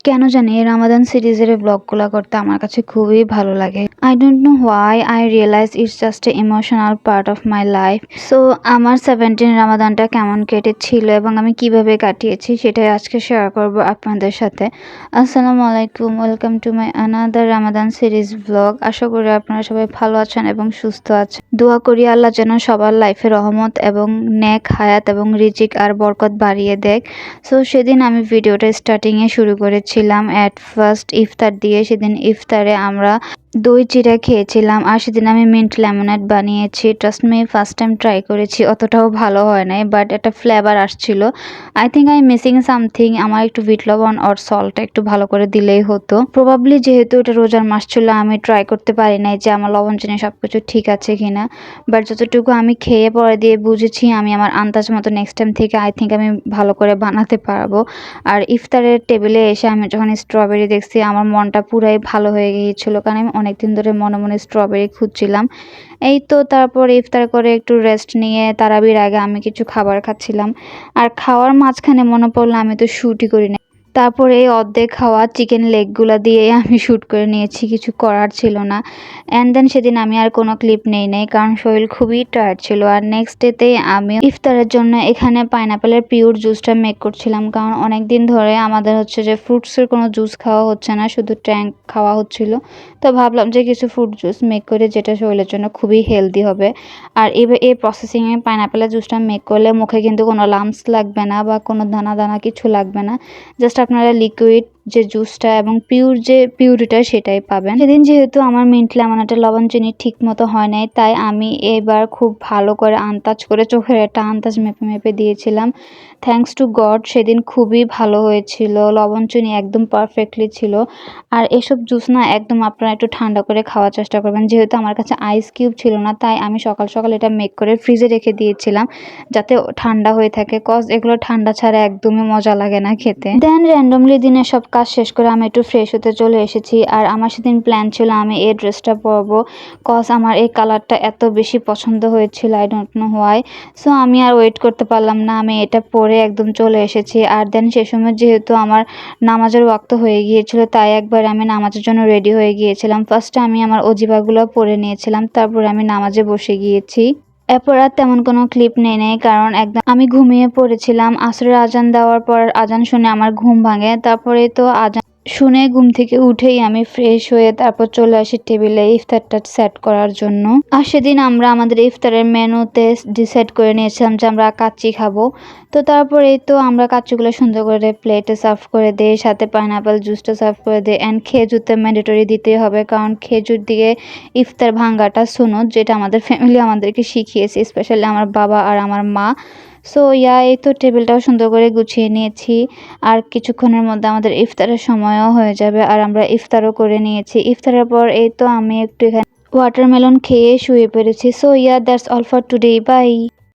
কেন জানি এই রামাদান সিরিজের ব্লগগুলো করতে আমার কাছে খুবই ভালো লাগে। I don't know why, I realise it's just a emotional part of my life. So আমার 17 রামাদানটা কেমন কেটেছিল এবং আমি কিভাবে কাটিয়েছি সেটাই আজকে শেয়ার করব আপনাদের সাথে। আসসালামু আলাইকুম, welcome to my another Ramadan series blog. আশা করি আপনারা সবাই ভালো আছেন এবং সুস্থ আছেন। দোয়া করি আল্লাহ যেন সবার লাইফে রহমত এবং নেক হায়াত এবং রিজিক আর বরকত বাড়িয়ে দেয়। সো সেদিন আমি ভিডিওটা স্টার্টিংয়ে শুরু করেছিলাম অ্যাট ফার্স্ট ইফতার দিয়ে। সেদিন ইফতারে আমরা দই চিড়া খেয়েছিলাম আর সেদিন আমি মিন্ট লেমনেড বানিয়েছি। Trust me, first time try করেছি, অতটাও ভালো হয় নাই, বাট একটা ফ্লেভার আসছিল। I think I missing something. আমার একটু বিট লবণ আর সল্টটা একটু ভালো করে দিলেই হতো। প্রবাবলি যেহেতু এটা রোজার মাস ছিল আমি ট্রাই করতে পারি নাই যে আমার লবণ চিনি সবকিছু ঠিক আছে কিনা, বাট যতটুকু আমি খেয়ে পরে দিয়ে বুঝেছি আমি আমার আন্দাজ মতো নেক্সট টাইম থেকে আই থিঙ্ক আমি ভালো করে বানাতে পারবো। আর ইফতারের টেবিলে এসে আমি যখন স্ট্রবেরি দেখছি আমার মনটা পুরাই ভালো হয়ে গিয়েছিল, কারণ আমি অনেকদিন ধরে মনে মনে স্ট্রবেরি খুঁজছিলাম। এই তো তারপর ইফতার করে একটু রেস্ট নিয়ে তারাবির আগে আমি কিছু খাবার খাচ্ছিলাম। আর খাওয়ার মাঝখানে মনে পড়লো আমি তো শ্যুটই করি না। তারপরে এই অর্ধেক খাওয়া চিকেন লেগগুলো দিয়ে আমি শ্যুট করে নিয়েছি, কিছু করার ছিল না। অ্যান্ড দেন সেদিন আমি আর কোনো ক্লিপ নেই কারণ শরীর খুবই টায়ার্ড ছিল। আর নেক্সট ডেতে আমি ইফতারের জন্য এখানে পাইনাপেলের পিওর জুসটা মেক করছিলাম, কারণ অনেক দিন ধরে আমাদের হচ্ছে যে ফ্রুটসের কোনো জুস খাওয়া হচ্ছে না, শুধু ট্যাঙ্ক খাওয়া হচ্ছিল। তো ভাবলাম যে কিছু ফ্রুট জুস মেক করে যেটা শরীরের জন্য খুবই হেলদি হবে। আর এই প্রসেসিংয়ে পাইনাপেলের জুসটা মেক করলে মুখে কিন্তু কোনো লাম্পস লাগবে না বা কোনো দানা দানা কিছু লাগবে না। জাস্ট আপনারা লিকুইড যে জুসটা এবং পিওর যে পিউরিটা সেটাই পাবেন। সেদিন যেহেতু আমার মিন্ট লেমনেডের লবণ চিনি ঠিক মতো হয় নাই, তাই আমি এবার খুব ভালো করে আন্দাজ করে চোখের একটা আন্দাজ মেপে মেপে দিয়েছিলাম। থ্যাঙ্কস টু গড সেদিন খুবই ভালো হয়েছিল, লবণ চিনি একদম পারফেক্টলি ছিল। আর এসব জুস না একদম আপনারা একটু ঠান্ডা করে খাওয়ার চেষ্টা করবেন। যেহেতু আমার কাছে আইস কিউব ছিল না, তাই আমি সকাল সকাল এটা মেক করে ফ্রিজে রেখে দিয়েছিলাম যাতে ঠান্ডা হয়ে থাকে, কজ এগুলো ঠান্ডা ছাড়া একদমই মজা লাগে না খেতে। দেন র্যান্ডমলি দিনের সব কাজ শেষ করে আমি একটু ফ্রেশ হতে চলে এসেছি। আর আমার সেদিন প্ল্যান ছিল আমি এই ড্রেসটা পরবো, কজ আমার এই কালারটা এত বেশি পছন্দ হয়েছিল, I don't know why. So আমি আর ওয়েট করতে পারলাম না, আমি এটা পরে একদম চলে এসেছি। আর দেন সে সময় যেহেতু আমার নামাজের ওয়াক্ত হয়ে গিয়েছিল, তাই একবার আমি নামাজের জন্য রেডি হয়ে গিয়েছিলাম। ফার্স্টে আমি আমার অজিবাগুলো পরে নিয়েছিলাম, তারপর আমি নামাজে বসে গিয়েছি। এরপর আর তেমন কোনো ক্লিপ নেই কারণ একদম আমি ঘুমিয়ে পড়েছিলাম। আসরের আজান দেওয়ার পর আজান শুনে আমার ঘুম ভাঙে। তারপরে তো আজান শুনে ঘুম থেকে উঠেই আমি ফ্রেশ হয়ে তারপর চলে আসি টেবিলে ইফতারটা সেট করার জন্য। আর সেদিন আমরা আমাদের ইফতারের মেনুতে ডিসাইড করে নিয়েছিলাম যে আমরা কাচ্চি খাবো। তো তারপরেই তো আমরা কাচ্চিগুলো সুন্দর করে প্লেটে সার্ভ করে দিই, সাথে পাইনাপেল জুসটা সার্ভ করে দিই। অ্যান্ড খেজুরটা ম্যান্ডেটরি দিতেই হবে, কারণ খেজুর দিয়ে ইফতার ভাঙ্গাটা সুন্নত, যেটা আমাদের ফ্যামিলি আমাদেরকে শিখিয়েছে, স্পেশালি আমার বাবা আর আমার মা। সো এই তো টেবিলটাও সুন্দর করে গুছিয়ে নিয়েছি। আর কিছুক্ষণের মধ্যে আমাদের ইফতারের সময়ও হয়ে যাবে আর আমরা ইফতারও করে নিয়েছি। ইফতারের পর এই তো আমি একটু এখানে ওয়াটারমেলন খেয়ে শুয়ে পড়েছি। So that's all for today, by.